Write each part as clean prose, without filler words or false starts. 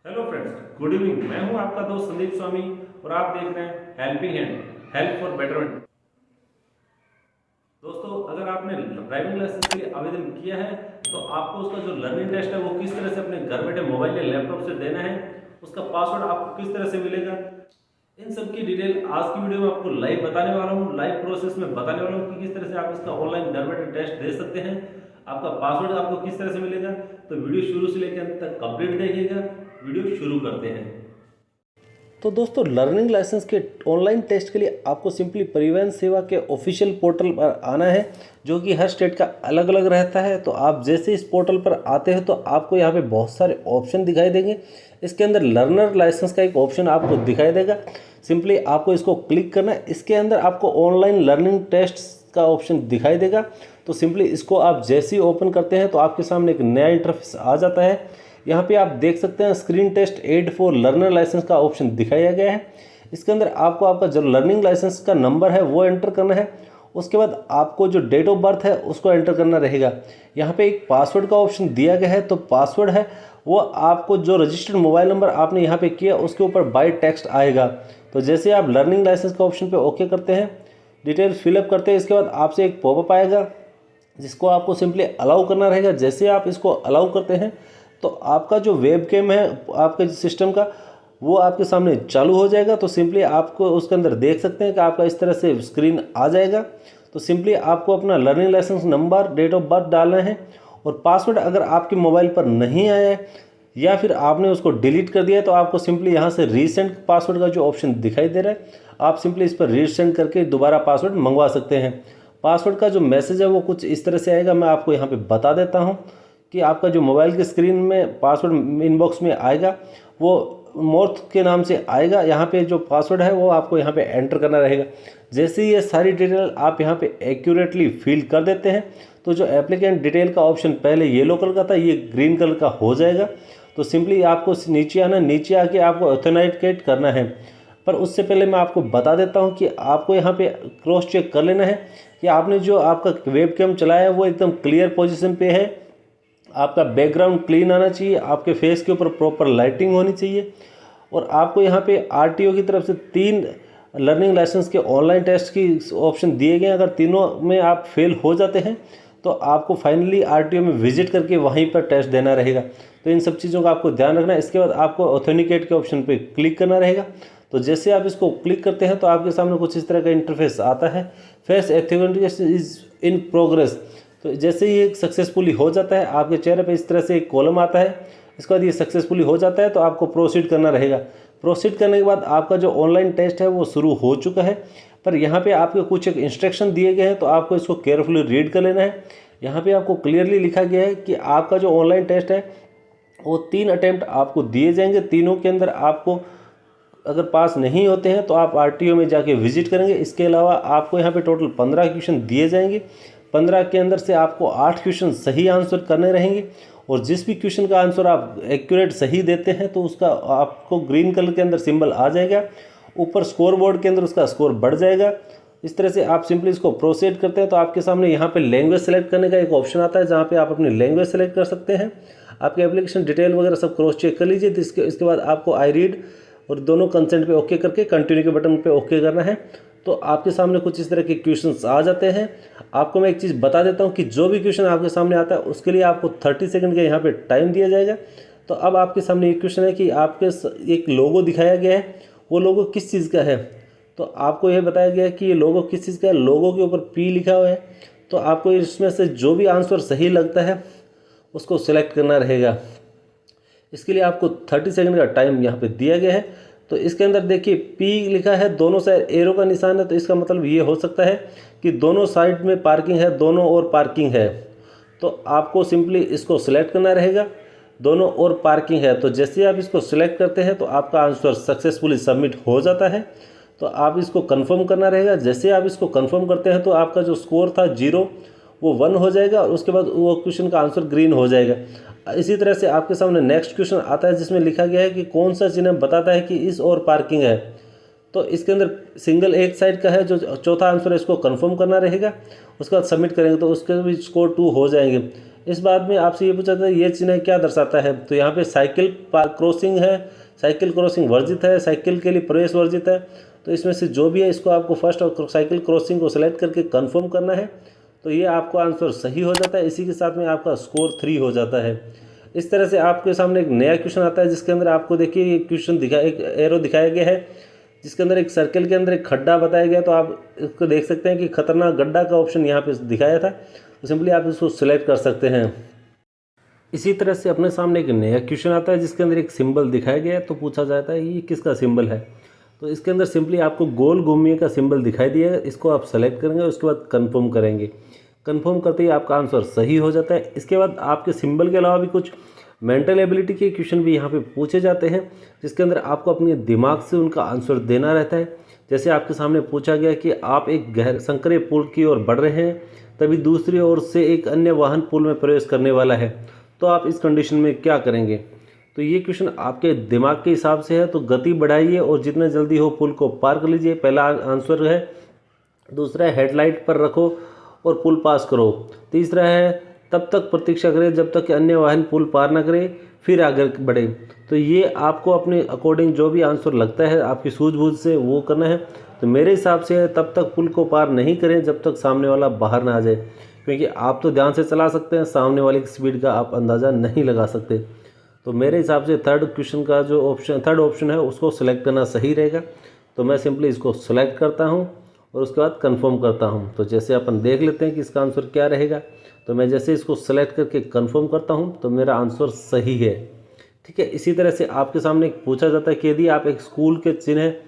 Hello friends, good evening. मैं हूं आपका दोस्त संदीप स्वामी और आप देख रहे हैं helping hand, help for betterment. दोस्तों, अगर आपने ड्राइविंग लाइसेंस के लिए आवेदन किया है तो आपको उसका जो लर्निंग टेस्ट है वो किस तरह से अपने घर बैठे मोबाइल या लैपटॉप से देना है, उसका पासवर्ड आपको किस तरह से मिलेगा, इन सब की डिटेल आज की वीडियो में आपको लाइव बताने वाला हूँ। लाइव प्रोसेस में बताने वाला हूँ कि किस तरह से आप इसका ऑनलाइन घर बैठे टेस्ट दे सकते हैं, आपका पासवर्ड आपको किस तरह से मिलेगा। तो वीडियो शुरू से लेकर अंत तक कंप्लीट देखिएगा। वीडियो शुरू करते हैं। तो दोस्तों, लर्निंग लाइसेंस के ऑनलाइन टेस्ट के लिए आपको सिंपली परिवहन सेवा के ऑफिशियल पोर्टल पर आना है, जो कि हर स्टेट का अलग अलग रहता है। तो आप जैसे इस पोर्टल पर आते हैं तो आपको यहाँ पे बहुत सारे ऑप्शन दिखाई देंगे। इसके अंदर लर्नर लाइसेंस का एक ऑप्शन आपको दिखाई देगा। सिंपली आपको इसको क्लिक करना है। इसके अंदर आपको ऑनलाइन लर्निंग टेस्ट का ऑप्शन दिखाई देगा। तो सिंपली इसको आप जैसे ही ओपन करते हैं तो आपके सामने एक नया इंटरफेस आ जाता है। यहाँ पे आप देख सकते हैं screen test add for learner licence का ऑप्शन दिखाया गया है। इसके अंदर आपको आपका जो लर्निंग लाइसेंस का नंबर है वो एंटर करना है। उसके बाद आपको जो डेट ऑफ बर्थ है उसको एंटर करना रहेगा। यहाँ पे एक पासवर्ड का ऑप्शन दिया गया है। तो पासवर्ड है वो आपको जो रजिस्टर्ड मोबाइल नंबर आपने यहाँ पे किया उसके ऊपर बाय टेक्स्ट आएगा। तो जैसे आप लर्निंग लाइसेंस के ऑप्शन पे ओके करते हैं, डिटेल्स फिलअप करते हैं, इसके बाद आपसे एक पॉपअप आएगा जिसको आपको सिंपली अलाउ करना रहेगा। जैसे आप इसको अलाउ करते हैं तो आपका जो वेब कैम है आपके सिस्टम का वो आपके सामने चालू हो जाएगा। तो सिंपली आपको उसके अंदर देख सकते हैं कि आपका इस तरह से स्क्रीन आ जाएगा। तो सिंपली आपको अपना learning licence number, date of birth डालना है और पासवर्ड अगर आपके मोबाइल पर नहीं आया है या फिर आपने उसको डिलीट कर दिया है तो आपको सिंपली यहाँ से रीसेंड पासवर्ड का जो ऑप्शन दिखाई दे रहा है, आप सिंपली इस पर रीसेंड करके दोबारा पासवर्ड मंगवा सकते हैं। पासवर्ड का जो मैसेज है वो कुछ इस तरह से आएगा, मैं आपको यहाँ पे बता देता हूँ कि आपका जो मोबाइल की स्क्रीन में पासवर्ड इनबॉक्स में आएगा वो मोर्थ के नाम से आएगा। यहाँ पे जो पासवर्ड है वो आपको यहाँ पे एंटर करना रहेगा। जैसे ही ये सारी डिटेल आप यहाँ पे एक्यूरेटली फिल कर देते हैं तो जो एप्लीकेंट डिटेल का ऑप्शन पहले येलो कलर का था ये ग्रीन कलर का हो जाएगा। तो सिंपली आपको नीचे आना, नीचे आके आपको ऑथेंटिकेट करना है। पर उससे पहले मैं आपको बता देता हूँ कि आपको यहाँ पे क्रॉस चेक कर लेना है कि आपने जो आपका वेब कैम चलाया है वो एकदम क्लियर पोजिशन पे है, आपका बैकग्राउंड क्लीन आना चाहिए, आपके फेस के ऊपर प्रॉपर लाइटिंग होनी चाहिए और आपको यहाँ पे आरटीओ की तरफ से 3 लर्निंग लाइसेंस के ऑनलाइन टेस्ट की ऑप्शन दिए गए हैं। अगर तीनों में आप फेल हो जाते हैं तो आपको फाइनली आरटीओ में विजिट करके वहीं पर टेस्ट देना रहेगा। तो इन सब चीज़ों का आपको ध्यान रखना है। इसके बाद आपको ऑथेंटिकेट के ऑप्शन पर क्लिक करना रहेगा। तो जैसे आप इसको क्लिक करते हैं तो आपके सामने कुछ इस तरह का इंटरफेस आता है, face authentication is in progress. तो जैसे ही ये सक्सेसफुली हो जाता है आपके चेहरे पे इस तरह से एक कॉलम आता है। इसके बाद ये सक्सेसफुली हो जाता है तो आपको प्रोसीड करना रहेगा। प्रोसीड करने के बाद आपका जो ऑनलाइन टेस्ट है वो शुरू हो चुका है। पर यहाँ पे आपके कुछ एक इंस्ट्रक्शन दिए गए हैं तो आपको इसको केयरफुली रीड कर लेना है। यहाँ पे आपको क्लियरली लिखा गया है कि आपका जो ऑनलाइन टेस्ट है वो 3 अटैम्प्ट आपको दिए जाएंगे। तीनों के अंदर आपको अगर पास नहीं होते हैं तो आप आरटीओ में जाके विजिट करेंगे। इसके अलावा आपको यहाँ पे टोटल 15 क्वेश्चन दिए जाएंगे। 15 के अंदर से आपको 8 क्वेश्चन सही आंसर करने रहेंगे और जिस भी क्वेश्चन का आंसर आप एक्यूरेट सही देते हैं तो उसका आपको ग्रीन कलर के अंदर सिंबल आ जाएगा, ऊपर स्कोर बोर्ड के अंदर उसका स्कोर बढ़ जाएगा। इस तरह से आप सिंपली इसको प्रोसीड करते हैं तो आपके सामने यहाँ पे लैंग्वेज सेलेक्ट करने का एक ऑप्शन आता है जहाँ पे आप अपनी लैंग्वेज सेलेक्ट कर सकते हैं। आपके एप्लीकेशन डिटेल वगैरह सब क्रॉस चेक कर लीजिए। तो इसके बाद आपको आई रीड और दोनों कंसेंट पे ओके करके कंटिन्यू के बटन पे ओके करना है। तो आपके सामने कुछ इस तरह के क्वेश्चंस आ जाते हैं। आपको मैं एक चीज़ बता देता हूँ कि जो भी क्वेश्चन आपके सामने आता है उसके लिए आपको 30 सेकंड का यहाँ पे टाइम दिया जाएगा। तो अब आपके सामने एक क्वेश्चन है कि आपके एक लोगो दिखाया गया है, वो लोगो किस चीज़ का है। तो आपको यह बताया गया है कि ये लोगो किस चीज़ का है। लोगो के ऊपर पी लिखा हुआ है। तो आपको इसमें से जो भी आंसर सही लगता है उसको सिलेक्ट करना रहेगा। इसके लिए आपको 30 सेकंड का टाइम यहाँ पे दिया गया है। तो इसके अंदर देखिए पी लिखा है, दोनों साइड एरो का निशान है। तो इसका मतलब ये हो सकता है कि दोनों साइड में पार्किंग है, दोनों ओर पार्किंग है। तो आपको सिंपली इसको सिलेक्ट करना रहेगा, दोनों ओर पार्किंग है। तो जैसे आप इसको सिलेक्ट करते हैं तो आपका आंसर सक्सेसफुली सबमिट हो जाता है। तो आप इसको कंफर्म करना रहेगा। जैसे आप इसको कंफर्म करते हैं तो आपका जो स्कोर था 0 वो 1 हो जाएगा और उसके बाद वो क्वेश्चन का आंसर ग्रीन हो जाएगा। इसी तरह से आपके सामने नेक्स्ट क्वेश्चन आता है जिसमें लिखा गया है कि कौन सा चिन्ह बताता है कि इस ओर पार्किंग है। तो इसके अंदर सिंगल एक साइड का है, जो चौथा आंसर है इसको कंफर्म करना रहेगा। उसके बाद सबमिट करेंगे तो उसके भी स्कोर 2 हो जाएंगे। इस बात में आपसे ये पूछा था ये चिन्ह क्या दर्शाता है, तो यहाँ पे साइकिल क्रॉसिंग है, साइकिल क्रॉसिंग वर्जित है, साइकिल के लिए प्रवेश वर्जित है। तो इसमें से जो भी है इसको आपको फर्स्ट और साइकिल क्रॉसिंग को सिलेक्ट करके कंफर्म करना है, तो ये आपको आंसर सही हो जाता है। इसी के साथ में आपका स्कोर 3 हो जाता है। इस तरह से आपके सामने एक नया क्वेश्चन आता है, जिसके अंदर आपको देखिए ये क्वेश्चन एक एरो दिखाया गया है, जिसके अंदर एक सर्कल के अंदर एक खड्डा बताया गया। तो आप इसको देख सकते हैं कि खतरनाक गड्ढा का ऑप्शन यहाँ पे दिखाया था, तो सिंपली आप इसको सिलेक्ट कर सकते हैं। इसी तरह से अपने सामने एक नया क्वेश्चन आता है, जिसके अंदर एक सिंबल दिखाया गया है। तो पूछा जाता है ये किसका सिंबल है, तो इसके अंदर सिंपली आपको गोल घुमिए का सिंबल दिखाई दिया है, इसको आप सेलेक्ट करेंगे, उसके बाद कंफर्म करेंगे। कंफर्म करते ही आपका आंसर सही हो जाता है। इसके बाद आपके सिंबल के अलावा भी कुछ मेंटल एबिलिटी के क्वेश्चन भी यहाँ पे पूछे जाते हैं, जिसके अंदर आपको अपने दिमाग से उनका आंसर देना रहता है। जैसे आपके सामने पूछा गया कि आप एक गहरे संकरे पुल की ओर बढ़ रहे हैं, तभी दूसरी ओर से एक अन्य वाहन पुल में प्रवेश करने वाला है, तो आप इस कंडीशन में क्या करेंगे। तो ये क्वेश्चन आपके दिमाग के हिसाब से है, तो गति बढ़ाइए और जितना जल्दी हो पुल को पार कर लीजिए, पहला आंसर है। दूसरा है हेडलाइट पर रखो और पुल पास करो। तीसरा है तब तक प्रतीक्षा करें जब तक कि अन्य वाहन पुल पार न करे, फिर आगे बढ़े। तो ये आपको अपने अकॉर्डिंग जो भी आंसर लगता है आपकी सूझबूझ से वो करना है। तो मेरे हिसाब से तब तक पुल को पार नहीं करें जब तक सामने वाला बाहर ना आ जाए, क्योंकि आप तो ध्यान से चला सकते हैं, सामने वाले की स्पीड का आप अंदाज़ा नहीं लगा सकते। तो मेरे हिसाब से थर्ड ऑप्शन है उसको सिलेक्ट करना सही रहेगा। तो मैं सिंपली इसको सिलेक्ट करता हूँ और उसके बाद कंफर्म करता हूँ। तो जैसे अपन देख लेते हैं कि इसका आंसर क्या रहेगा। तो मैं जैसे इसको सेलेक्ट करके कंफर्म करता हूँ तो मेरा आंसर सही है। ठीक है, इसी तरह से आपके सामने पूछा जाता है कि यदि आप एक स्कूल के चिन्हित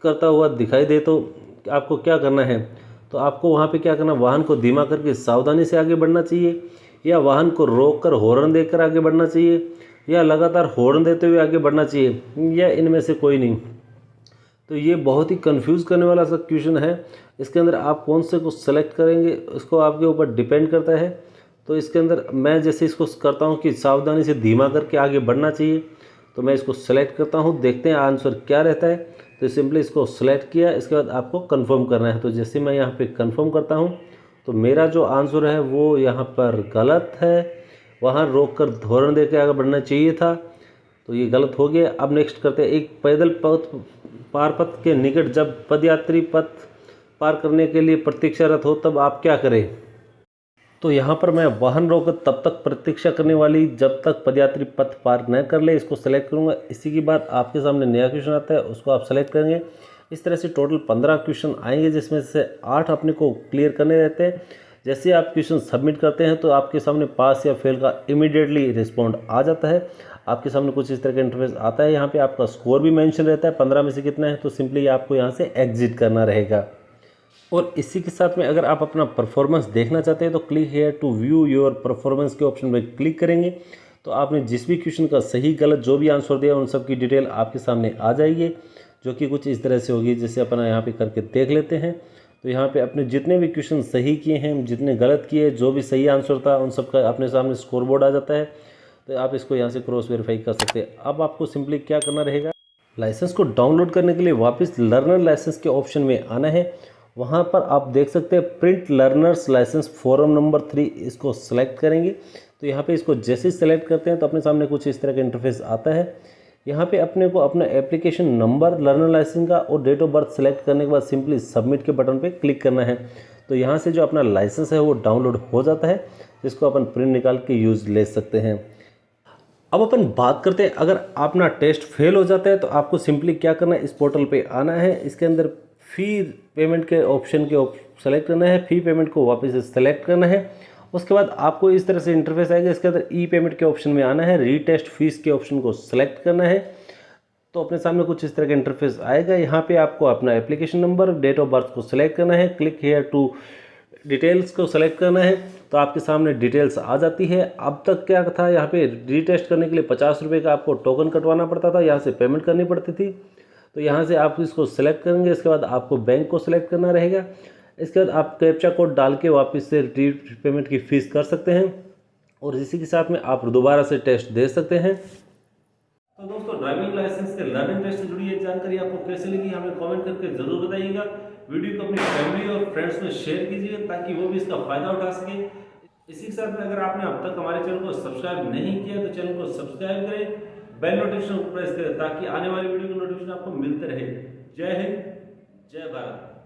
करता हुआ दिखाई दे तो आपको क्या करना है। तो आपको वहाँ पे क्या करना, वाहन को धीमा करके सावधानी से आगे बढ़ना चाहिए, या वाहन को रोककर हॉर्न देकर आगे बढ़ना चाहिए, या लगातार हॉर्न देते हुए आगे बढ़ना चाहिए, या इनमें से कोई नहीं। तो ये बहुत ही कंफ्यूज करने वाला सा क्वेश्चन है। इसके अंदर आप कौन से को सेलेक्ट करेंगे उसको आपके ऊपर डिपेंड करता है। तो इसके अंदर मैं जैसे इसको करता हूँ कि सावधानी से धीमा करके आगे बढ़ना चाहिए, तो मैं इसको सेलेक्ट करता हूँ, देखते हैं आंसर क्या रहता है। तो सिंपली इसको सेलेक्ट किया, इसके बाद आपको कंफर्म करना है। तो जैसे मैं यहाँ पे कंफर्म करता हूँ तो मेरा जो आंसर है वो यहाँ पर गलत है, वहाँ रोक कर हॉर्न दे के आगे बढ़ना चाहिए था, तो ये गलत हो गया। अब नेक्स्ट करते हैं, एक पैदल पार पथ के निकट जब पदयात्री पथ पार करने के लिए प्रतीक्षारत हो तब आप क्या करें। तो यहाँ पर मैं वाहन रोककर तब तक प्रतीक्षा करने वाली जब तक पदयात्री पथ पार न कर ले, इसको सेलेक्ट करूँगा। इसी के बाद आपके सामने नया क्वेश्चन आता है, उसको आप सेलेक्ट करेंगे। इस तरह से टोटल 15 क्वेश्चन आएंगे, जिसमें से 8 अपने को क्लियर करने रहते हैं। जैसे आप क्वेश्चन सबमिट करते हैं तो आपके सामने पास या फेल का इमीडिएटली रिस्पॉन्ड आ जाता है। आपके सामने कुछ इस तरह का इंटरफेस आता है। यहाँ पे आपका स्कोर भी मेंशन रहता है, 15 में से कितना है, तो सिंपली आपको यहाँ से एग्जिट करना रहेगा। और इसी के साथ में अगर आप अपना परफॉर्मेंस देखना चाहते हैं तो click here to view your performance के ऑप्शन में क्लिक करेंगे, तो आपने जिस भी क्वेश्चन का सही गलत जो भी आंसर दिया उन सब की डिटेल आपके सामने आ जाएगी, जो कि कुछ इस तरह से होगी। जैसे अपना यहाँ पे करके देख लेते हैं, तो यहाँ पे अपने जितने भी क्वेश्चन सही किए हैं, जितने गलत किए, जो भी सही आंसर था उन सब का अपने सामने स्कोर बोर्ड आ जाता है। तो आप इसको यहाँ से क्रॉस वेरीफाई कर सकते हैं। अब आपको सिंपली क्या करना रहेगा, लाइसेंस को डाउनलोड करने के लिए वापस लर्नर लाइसेंस के ऑप्शन में आना है। वहाँ पर आप देख सकते हैं print learners licence form number 3, इसको सेलेक्ट करेंगे। तो यहाँ पे इसको जैसे ही सेलेक्ट करते हैं तो अपने सामने कुछ इस तरह का इंटरफेस आता है। यहाँ पे अपने को अपना एप्लीकेशन नंबर लर्नर लाइसेंस का और डेट ऑफ बर्थ सेलेक्ट करने के बाद सिंपली सबमिट के बटन पे क्लिक करना है। तो यहाँ से जो अपना लाइसेंस है वो डाउनलोड हो जाता है, जिसको अपन प्रिंट निकाल के यूज़ ले सकते हैं। अब अपन बात करते हैं, अगर अपना टेस्ट फेल हो जाता है तो आपको सिंपली क्या करना है, इस पोर्टल पे आना है। इसके अंदर फ़ी पेमेंट के ऑप्शन के सेलेक्ट करना है, फ़ी पेमेंट को वापस से सेलेक्ट करना है। उसके बाद आपको इस तरह से इंटरफेस आएगा। इसके अंदर ई पेमेंट के ऑप्शन में आना है, रीटेस्ट फीस के ऑप्शन को सेलेक्ट करना है। तो अपने सामने कुछ इस तरह का इंटरफेस आएगा। यहाँ पे आपको अपना application number, date of birth को सेलेक्ट करना है, क्लिक हेयर टू डिटेल्स को सेलेक्ट करना है। तो आपके सामने डिटेल्स आ जाती है। अब तक क्या था, यहाँ पे रीटेस्ट करने के लिए 50 रुपये का आपको टोकन कटवाना पड़ता था, यहाँ से पेमेंट करनी पड़ती थी। तो यहाँ से आप इसको सेलेक्ट करेंगे। इसके बाद आपको बैंक को सेलेक्ट करना रहेगा। इसके बाद आप कैप्चा कोड डाल के वापस से पेमेंट की फ़ीस कर सकते हैं, और इसी के साथ में आप दोबारा से टेस्ट दे सकते हैं। तो दोस्तों ड्राइविंग लाइसेंस के लर्निंग टेस्ट से जुड़ी ये जानकारी आपको कैसी लगी हमें कमेंट करके जरूर बताइएगा। वीडियो को अपनी फैमिली और फ्रेंड्स में शेयर कीजिए ताकि वो भी इसका फायदा उठा सके। इसी के साथ में अगर आपने अब तक हमारे चैनल को सब्सक्राइब नहीं किया तो चैनल को सब्सक्राइब करें, बेल नोटिफिकेशन प्रेस करें ताकि आने वाली वीडियो की नोटिफिकेशन आपको मिलते रहे। जय हिंद, जय भारत।